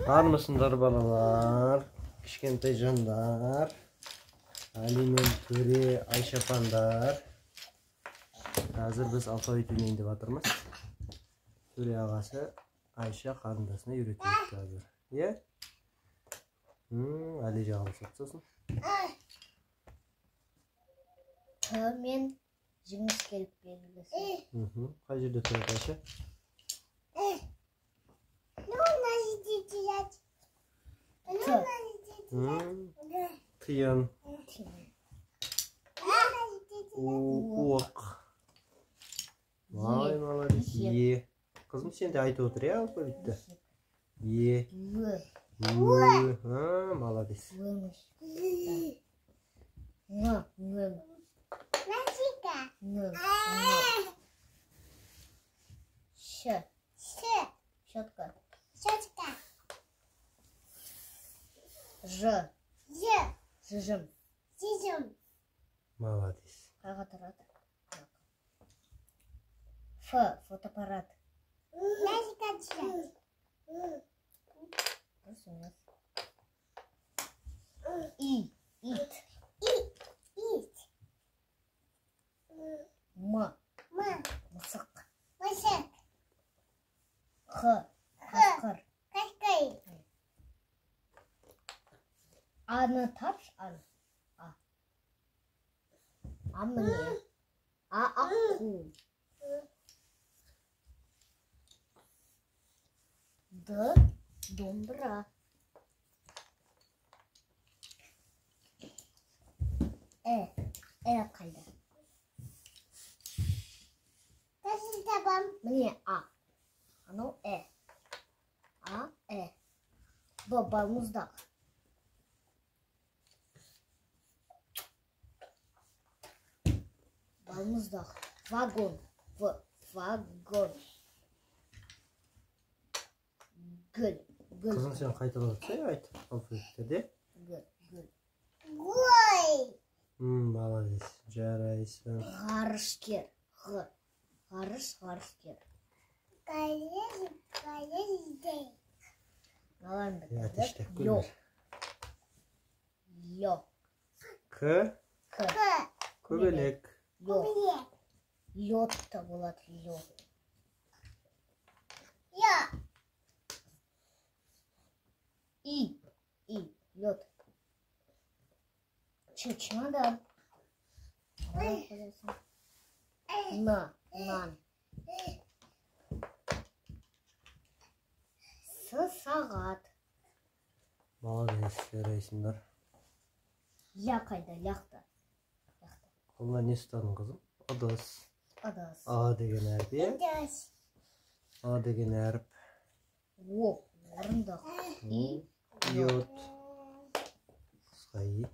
Armısınlar balalar, kişkentay canlar, Alimen Töre, Ayşe Pandar. Hazır biz alfabetini indip atırmız. Töre ağası Ayşe karındasına yürütüyoruz hazır. Ya? Ali canım satsasın. Men жеңіс келіп белгілесін. Қай жерде тұрады Ayşe? Тыян. Уық. Vay молодец. Е. Қызым сен де айтып отыр ya алфавитті. Е. Молодец. Щетка. Жыжым. Молодец. Қайға тұрады? Фотоаппарат. Ит. Мысық. Қасқыр. Аны тапшы, аны. Міне. Аққу. Домбыра. Қайда? Міне анау балмұздақ. Вагон. Гүл. Қызым сен қайталап айтсай айт алфавиттерде. Гүл. Молодец. Жарайсың. Ғарышкер. Ғарышкер. Көбелек. Лед та болады, лед. Лед. Чемодан. Нан. Сағат. Молодец, жарайсыңдар. Қайда, яқта. Қолына не ұстадың қызым? Ыдыс. А деген әріп. А деген әріп. Орындық. Йод. Қысқай.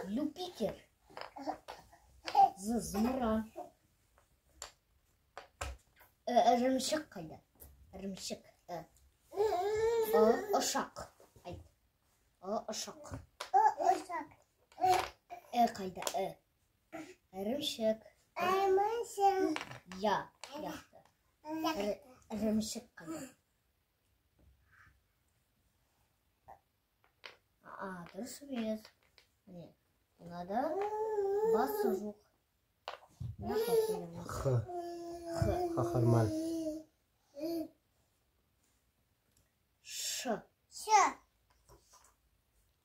Юпитер. Зымыран. Ірімшік қайда? Ірімшік. Ұшақ. Ұшақ. Қайда? Ірімшік. Яқты. Ірімшік қайда? Дұрыс емес. Мынада басы жоқ. Қахарман.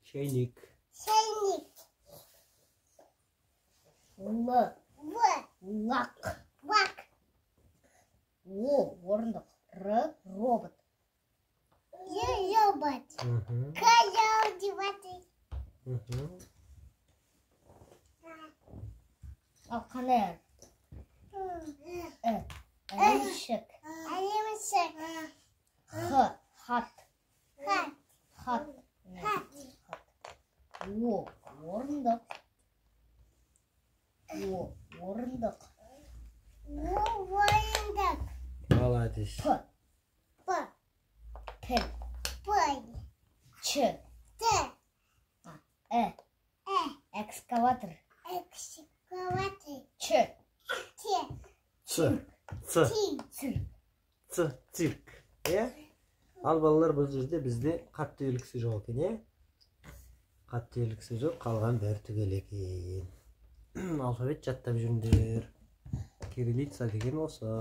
Чайник. Лак. Орындық. Робот. Ал қандай? Ірімшік. Хат. Орындық. Молодец. Тіл. Ч. Экскаватор. Ч. Ц. Цирк. Ц. Цирк. Ал балалар, бұл жерде бізде қатты еліксі жоқ екен, Қатты еліксі жоқ, қалған бәрі түгел екен. Алфавит жаттап жүріңдер. Кириллица деген осы.